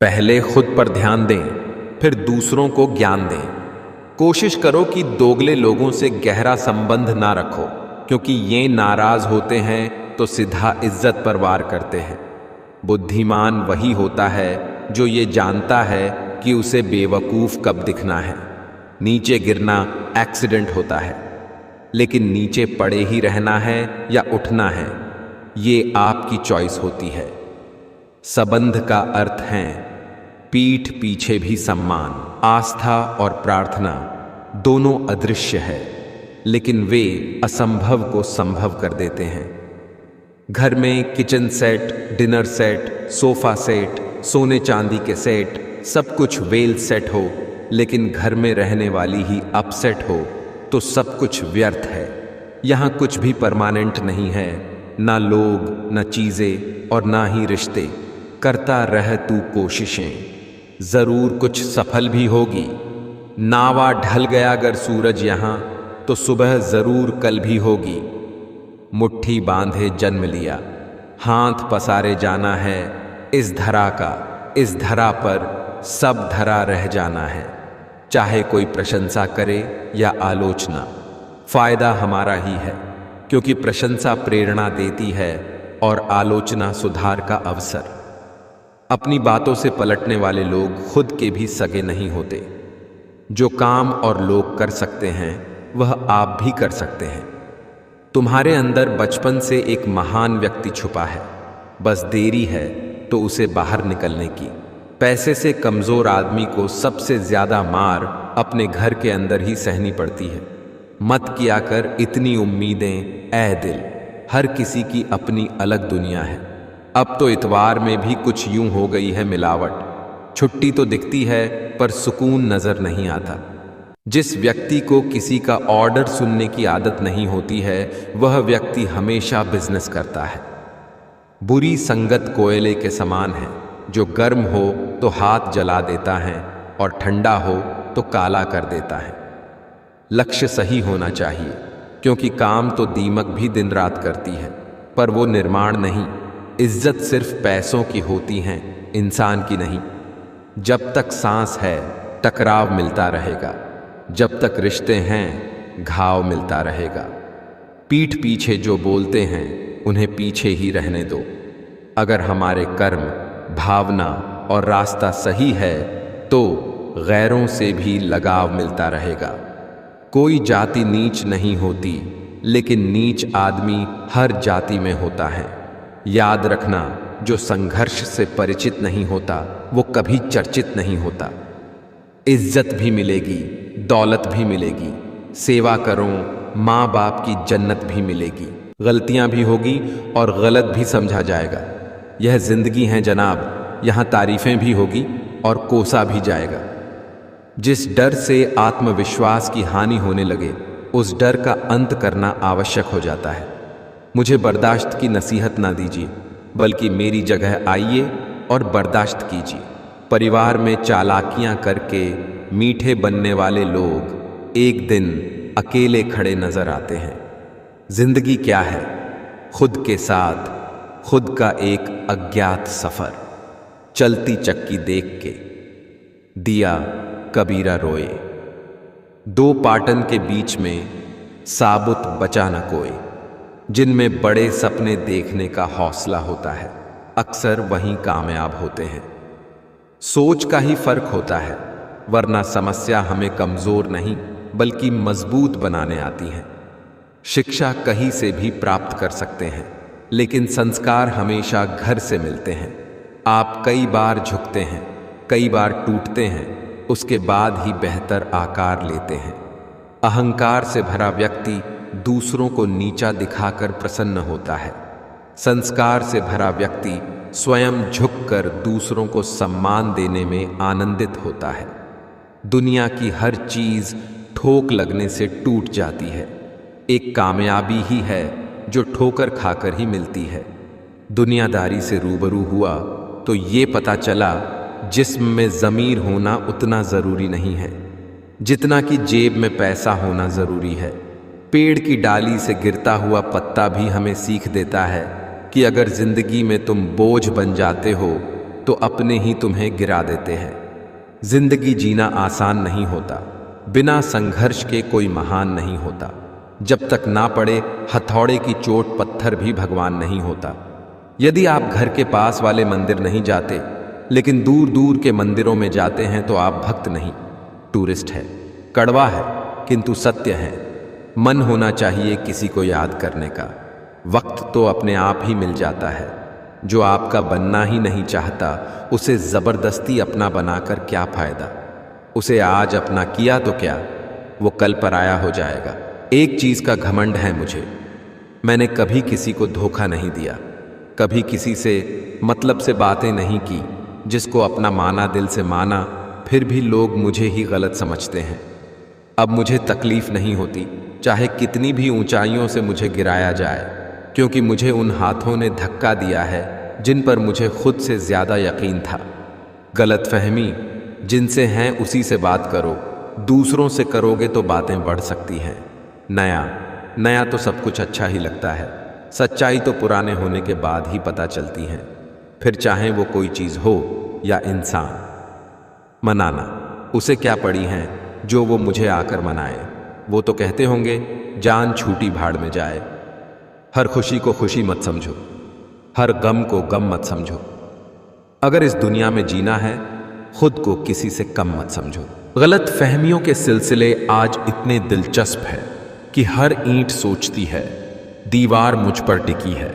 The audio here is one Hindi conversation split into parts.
पहले खुद पर ध्यान दें, फिर दूसरों को ज्ञान दें। कोशिश करो कि दोगले लोगों से गहरा संबंध ना रखो, क्योंकि ये नाराज होते हैं तो सीधा इज्जत पर वार करते हैं। बुद्धिमान वही होता है जो ये जानता है कि उसे बेवकूफ़ कब दिखना है। नीचे गिरना एक्सीडेंट होता है, लेकिन नीचे पड़े ही रहना है या उठना है, ये आपकी चॉइस होती है। संबंध का अर्थ है पीठ पीछे भी सम्मान। आस्था और प्रार्थना दोनों अदृश्य है, लेकिन वे असंभव को संभव कर देते हैं। घर में kitchen set, dinner set, sofa set, सोने चांदी के सेट, सब कुछ वेल सेट हो, लेकिन घर में रहने वाली ही अपसेट हो तो सब कुछ व्यर्थ है। यहाँ कुछ भी परमानेंट नहीं है, ना लोग, ना चीज़ें और ना ही रिश्ते। करता रह तू कोशिशें, ज़रूर कुछ सफल भी होगी। नावा ढल गया अगर सूरज यहाँ, तो सुबह ज़रूर कल भी होगी। मुट्ठी बांधे जन्म लिया, हाथ पसारे जाना है। इस धरा का, इस धरा पर सब धरा रह जाना है। चाहे कोई प्रशंसा करे या आलोचना, फायदा हमारा ही है, क्योंकि प्रशंसा प्रेरणा देती है और आलोचना सुधार का अवसर। अपनी बातों से पलटने वाले लोग खुद के भी सगे नहीं होते। जो काम और लोग कर सकते हैं वह आप भी कर सकते हैं। तुम्हारे अंदर बचपन से एक महान व्यक्ति छुपा है, बस देरी है तो उसे बाहर निकलने की। पैसे से कमज़ोर आदमी को सबसे ज़्यादा मार अपने घर के अंदर ही सहनी पड़ती है। मत किया कर इतनी उम्मीदें ऐ दिल, हर किसी की अपनी अलग दुनिया है। अब तो इतवार में भी कुछ यूं हो गई है मिलावट। छुट्टी तो दिखती है पर सुकून नज़र नहीं आता। जिस व्यक्ति को किसी का ऑर्डर सुनने की आदत नहीं होती है, वह व्यक्ति हमेशा बिजनेस करता है। बुरी संगत कोयले के समान है, जो गर्म हो तो हाथ जला देता है और ठंडा हो तो काला कर देता है। लक्ष्य सही होना चाहिए, क्योंकि काम तो दीमक भी दिन रात करती है, पर वो निर्माण नहीं। इज्जत सिर्फ पैसों की होती है, इंसान की नहीं। जब तक सांस है टकराव मिलता रहेगा, जब तक रिश्ते हैं घाव मिलता रहेगा। पीठ पीछे जो बोलते हैं उन्हें पीछे ही रहने दो। अगर हमारे कर्म, भावना और रास्ता सही है तो गैरों से भी लगाव मिलता रहेगा। कोई जाति नीच नहीं होती, लेकिन नीच आदमी हर जाति में होता है। याद रखना, जो संघर्ष से परिचित नहीं होता वो कभी चर्चित नहीं होता। इज्जत भी मिलेगी, दौलत भी मिलेगी। सेवा करो, माँ बाप की जन्नत भी मिलेगी। गलतियाँ भी होगी और गलत भी समझा जाएगा। यह जिंदगी है जनाब, यहाँ तारीफें भी होगी और कोसा भी जाएगा। जिस डर से आत्मविश्वास की हानि होने लगे, उस डर का अंत करना आवश्यक हो जाता है। मुझे बर्दाश्त की नसीहत ना दीजिए, बल्कि मेरी जगह आइए और बर्दाश्त कीजिए। परिवार में चालाकियां करके मीठे बनने वाले लोग एक दिन अकेले खड़े नजर आते हैं। जिंदगी क्या है? खुद के साथ खुद का एक अज्ञात सफर। चलती चक्की देख के दिया कबीरा रोए। दो पाटन के बीच में साबुत बचा न कोई। जिनमें बड़े सपने देखने का हौसला होता है, अक्सर वहीं कामयाब होते हैं। सोच का ही फर्क होता है, वरना समस्या हमें कमजोर नहीं बल्कि मजबूत बनाने आती है। शिक्षा कहीं से भी प्राप्त कर सकते हैं, लेकिन संस्कार हमेशा घर से मिलते हैं। आप कई बार झुकते हैं, कई बार टूटते हैं, उसके बाद ही बेहतर आकार लेते हैं। अहंकार से भरा व्यक्ति दूसरों को नीचा दिखाकर प्रसन्न होता है। संस्कार से भरा व्यक्ति स्वयं झुककर दूसरों को सम्मान देने में आनंदित होता है। दुनिया की हर चीज ठोक लगने से टूट जाती है। एक कामयाबी ही है जो ठोकर खाकर ही मिलती है। दुनियादारी से रूबरू हुआ तो ये पता चला, जिस्म में ज़मीर होना उतना ज़रूरी नहीं है जितना कि जेब में पैसा होना ज़रूरी है। पेड़ की डाली से गिरता हुआ पत्ता भी हमें सीख देता है कि अगर जिंदगी में तुम बोझ बन जाते हो तो अपने ही तुम्हें गिरा देते हैं। जिंदगी जीना आसान नहीं होता, बिना संघर्ष के कोई महान नहीं होता। जब तक ना पड़े हथौड़े की चोट पत्थर भी भगवान नहीं होता। यदि आप घर के पास वाले मंदिर नहीं जाते लेकिन दूर दूर के मंदिरों में जाते हैं तो आप भक्त नहीं, टूरिस्ट है। कड़वा है किंतु सत्य है। मन होना चाहिए किसी को याद करने का। वक्त तो अपने आप ही मिल जाता है। जो आपका बनना ही नहीं चाहता उसे जबरदस्ती अपना बनाकर क्या फायदा। उसे आज अपना किया तो क्या, वो कल पराया हो जाएगा। एक चीज का घमंड है मुझे, मैंने कभी किसी को धोखा नहीं दिया, कभी किसी से मतलब से बातें नहीं की। जिसको अपना माना दिल से माना, फिर भी लोग मुझे ही गलत समझते हैं। अब मुझे तकलीफ नहीं होती चाहे कितनी भी ऊंचाइयों से मुझे गिराया जाए, क्योंकि मुझे उन हाथों ने धक्का दिया है जिन पर मुझे खुद से ज्यादा यकीन था। गलतफहमी जिनसे हैं उसी से बात करो, दूसरों से करोगे तो बातें बढ़ सकती हैं। नया नया तो सब कुछ अच्छा ही लगता है, सच्चाई तो पुराने होने के बाद ही पता चलती है। फिर चाहे वो कोई चीज़ हो या इंसान। मनाना उसे क्या पड़ी हैं जो वो मुझे आकर मनाए। वो तो कहते होंगे जान छूटी भाड़ में जाए। हर खुशी को खुशी मत समझो, हर गम को गम मत समझो। अगर इस दुनिया में जीना है खुद को किसी से कम मत समझो। गलत फहमियों के सिलसिले आज इतने दिलचस्प है कि हर ईंट सोचती है दीवार मुझ पर टिकी है।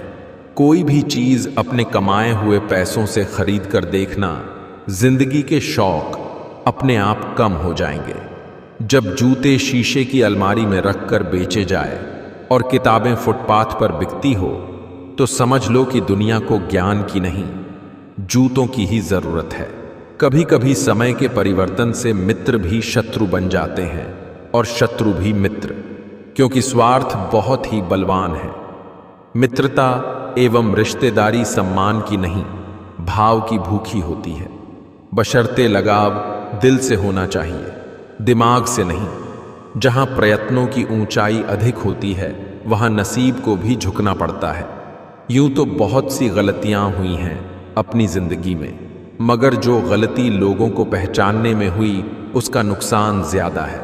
कोई भी चीज अपने कमाए हुए पैसों से खरीद कर देखना, जिंदगी के शौक अपने आप कम हो जाएंगे। जब जूते शीशे की अलमारी में रखकर बेचे जाए और किताबें फुटपाथ पर बिकती हो तो समझ लो कि दुनिया को ज्ञान की नहीं, जूतों की ही जरूरत है। कभी कभी समय के परिवर्तन से मित्र भी शत्रु बन जाते हैं और शत्रु भी मित्र, क्योंकि स्वार्थ बहुत ही बलवान है। मित्रता एवं रिश्तेदारी सम्मान की नहीं, भाव की भूखी होती है। बशर्ते लगाव दिल से होना चाहिए, दिमाग से नहीं। जहां प्रयत्नों की ऊंचाई अधिक होती है वहां नसीब को भी झुकना पड़ता है। यूं तो बहुत सी गलतियां हुई हैं अपनी जिंदगी में, मगर जो गलती लोगों को पहचानने में हुई उसका नुकसान ज्यादा है।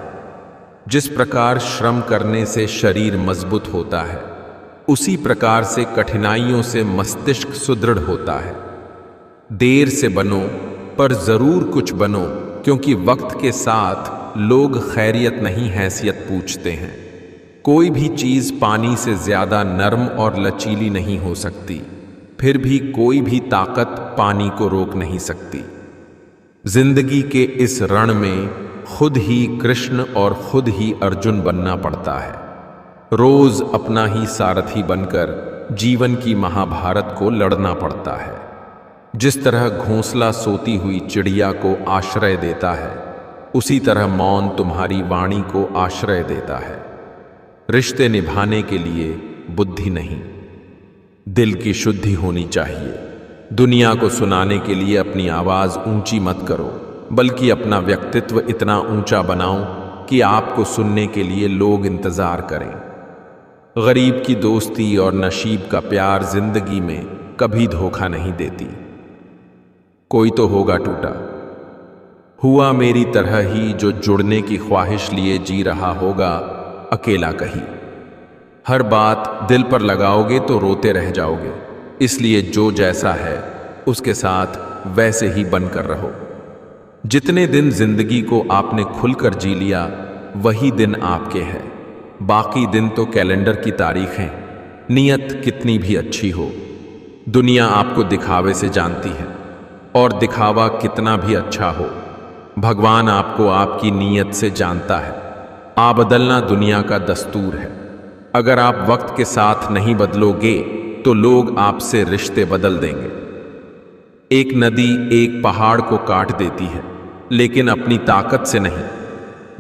जिस प्रकार श्रम करने से शरीर मजबूत होता है, उसी प्रकार से कठिनाइयों से मस्तिष्क सुदृढ़ होता है। देर से बनो पर जरूर कुछ बनो, क्योंकि वक्त के साथ लोग खैरियत नहीं हैसियत पूछते हैं। कोई भी चीज पानी से ज्यादा नरम और लचीली नहीं हो सकती, फिर भी कोई भी ताकत पानी को रोक नहीं सकती। जिंदगी के इस रण में खुद ही कृष्ण और खुद ही अर्जुन बनना पड़ता है। रोज अपना ही सारथी बनकर जीवन की महाभारत को लड़ना पड़ता है। जिस तरह घोंसला सोती हुई चिड़िया को आश्रय देता है, उसी तरह मौन तुम्हारी वाणी को आश्रय देता है। रिश्ते निभाने के लिए बुद्धि नहीं, दिल की शुद्धि होनी चाहिए। दुनिया को सुनाने के लिए अपनी आवाज ऊंची मत करो, बल्कि अपना व्यक्तित्व इतना ऊंचा बनाओ कि आपको सुनने के लिए लोग इंतजार करें। गरीब की दोस्ती और नसीब का प्यार जिंदगी में कभी धोखा नहीं देती। कोई तो होगा टूटा हुआ मेरी तरह ही, जो जुड़ने की ख्वाहिश लिए जी रहा होगा अकेला कहीं। हर बात दिल पर लगाओगे तो रोते रह जाओगे, इसलिए जो जैसा है उसके साथ वैसे ही बनकर रहो। जितने दिन जिंदगी को आपने खुलकर जी लिया वही दिन आपके हैं, बाकी दिन तो कैलेंडर की तारीख हैं। नियत कितनी भी अच्छी हो, दुनिया आपको दिखावे से जानती है, और दिखावा कितना भी अच्छा हो, भगवान आपको आपकी नीयत से जानता है। आ बदलना दुनिया का दस्तूर है। अगर आप वक्त के साथ नहीं बदलोगे तो लोग आपसे रिश्ते बदल देंगे। एक नदी एक पहाड़ को काट देती है, लेकिन अपनी ताकत से नहीं,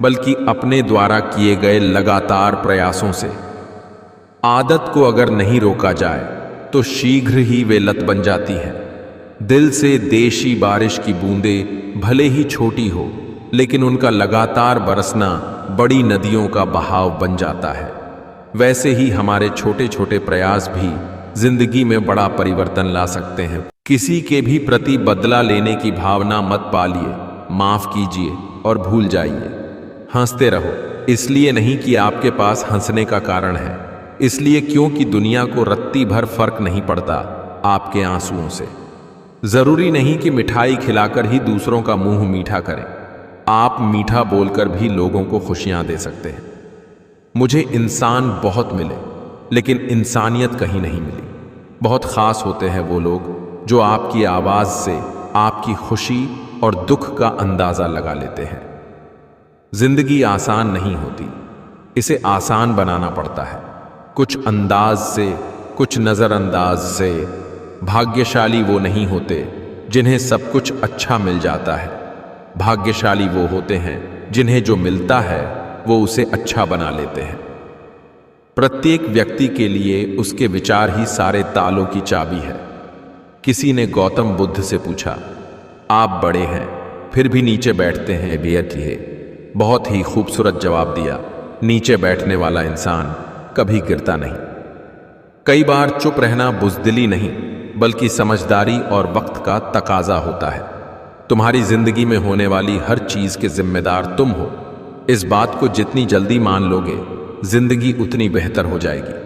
बल्कि अपने द्वारा किए गए लगातार प्रयासों से। आदत को अगर नहीं रोका जाए तो शीघ्र ही वे लत बन जाती है। दिल से देशी बारिश की बूंदें भले ही छोटी हो, लेकिन उनका लगातार बरसना बड़ी नदियों का बहाव बन जाता है। वैसे ही हमारे छोटे छोटे प्रयास भी जिंदगी में बड़ा परिवर्तन ला सकते हैं। किसी के भी प्रति बदला लेने की भावना मत पालिए, माफ कीजिए और भूल जाइए। हंसते रहो, इसलिए नहीं कि आपके पास हंसने का कारण है, इसलिए क्योंकि दुनिया को रत्ती भर फर्क नहीं पड़ता आपके आंसुओं से। जरूरी नहीं कि मिठाई खिलाकर ही दूसरों का मुंह मीठा करें, आप मीठा बोलकर भी लोगों को खुशियां दे सकते हैं। मुझे इंसान बहुत मिले, लेकिन इंसानियत कहीं नहीं मिली। बहुत खास होते हैं वो लोग जो आपकी आवाज से आपकी खुशी और दुख का अंदाजा लगा लेते हैं। जिंदगी आसान नहीं होती, इसे आसान बनाना पड़ता है, कुछ अंदाज से, कुछ नजरअंदाज से। भाग्यशाली वो नहीं होते जिन्हें सब कुछ अच्छा मिल जाता है, भाग्यशाली वो होते हैं जिन्हें जो मिलता है वो उसे अच्छा बना लेते हैं। प्रत्येक व्यक्ति के लिए उसके विचार ही सारे तालों की चाबी है। किसी ने गौतम बुद्ध से पूछा, आप बड़े हैं फिर भी नीचे बैठते हैं, बेअक्ल। बहुत ही खूबसूरत जवाब दिया, नीचे बैठने वाला इंसान कभी गिरता नहीं। कई बार चुप रहना बुज़दिली नहीं बल्कि समझदारी और वक्त का तकाजा होता है। तुम्हारी जिंदगी में होने वाली हर चीज के जिम्मेदार तुम हो। इस बात को जितनी जल्दी मान लोगे, जिंदगी उतनी बेहतर हो जाएगी।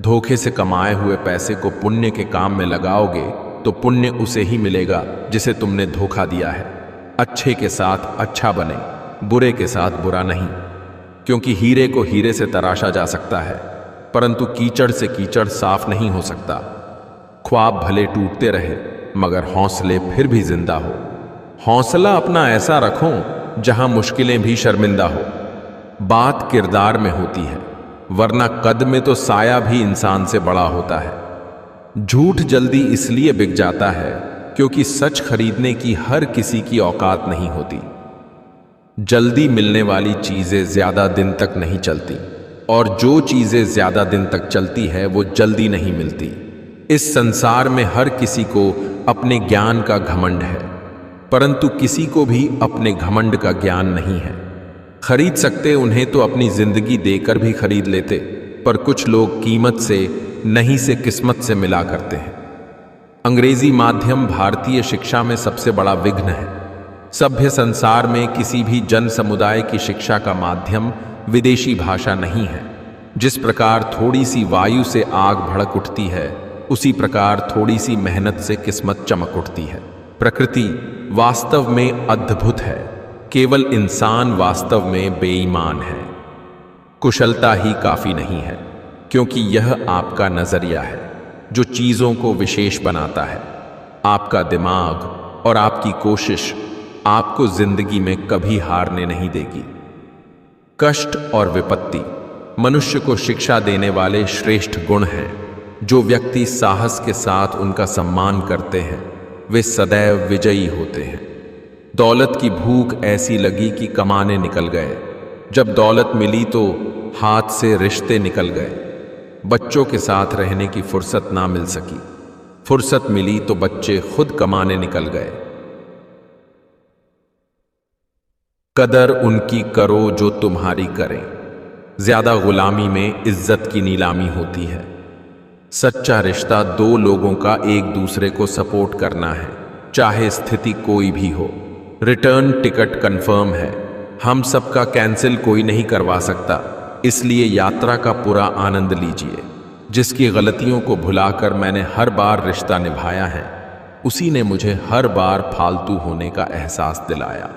धोखे से कमाए हुए पैसे को पुण्य के काम में लगाओगे तो पुण्य उसे ही मिलेगा जिसे तुमने धोखा दिया है। अच्छे के साथ अच्छा बने, बुरे के साथ बुरा नहीं, क्योंकि हीरे को हीरे से तराशा जा सकता है, परंतु कीचड़ से कीचड़ साफ नहीं हो सकता। ख्वाब भले टूटते रहे मगर हौसले फिर भी जिंदा हो। हौसला अपना ऐसा रखो जहां मुश्किलें भी शर्मिंदा हो। बात किरदार में होती है, वरना कद में तो साया भी इंसान से बड़ा होता है। झूठ जल्दी इसलिए बिक जाता है क्योंकि सच खरीदने की हर किसी की औकात नहीं होती। जल्दी मिलने वाली चीजें ज्यादा दिन तक नहीं चलती, और जो चीजें ज्यादा दिन तक चलती है वो जल्दी नहीं मिलती। इस संसार में हर किसी को अपने ज्ञान का घमंड है, परंतु किसी को भी अपने घमंड का ज्ञान नहीं है। खरीद सकते उन्हें तो अपनी जिंदगी देकर भी खरीद लेते, पर कुछ लोग कीमत से नहीं से किस्मत से मिला करते हैं। अंग्रेजी माध्यम भारतीय शिक्षा में सबसे बड़ा विघ्न है। सभ्य संसार में किसी भी जन समुदाय की शिक्षा का माध्यम विदेशी भाषा नहीं है। जिस प्रकार थोड़ी सी वायु से आग भड़क उठती है, उसी प्रकार थोड़ी सी मेहनत से किस्मत चमक उठती है। प्रकृति वास्तव में अद्भुत है, केवल इंसान वास्तव में बेईमान है। कुशलता ही काफी नहीं है, क्योंकि यह आपका नजरिया है जो चीजों को विशेष बनाता है। आपका दिमाग और आपकी कोशिश आपको जिंदगी में कभी हारने नहीं देगी। कष्ट और विपत्ति मनुष्य को शिक्षा देने वाले श्रेष्ठ गुण हैं। जो व्यक्ति साहस के साथ उनका सम्मान करते हैं वे सदैव विजयी होते हैं। दौलत की भूख ऐसी लगी कि कमाने निकल गए। जब दौलत मिली तो हाथ से रिश्ते निकल गए। बच्चों के साथ रहने की फुर्सत ना मिल सकी। फुर्सत मिली तो बच्चे खुद कमाने निकल गए। कदर उनकी करो जो तुम्हारी करें। ज्यादा गुलामी में इज्जत की नीलामी होती है। सच्चा रिश्ता दो लोगों का एक दूसरे को सपोर्ट करना है, चाहे स्थिति कोई भी हो। रिटर्न टिकट कंफर्म है, हम सबका कैंसिल कोई नहीं करवा सकता, इसलिए यात्रा का पूरा आनंद लीजिए। जिसकी गलतियों को भुलाकर मैंने हर बार रिश्ता निभाया है, उसी ने मुझे हर बार फालतू होने का एहसास दिलाया।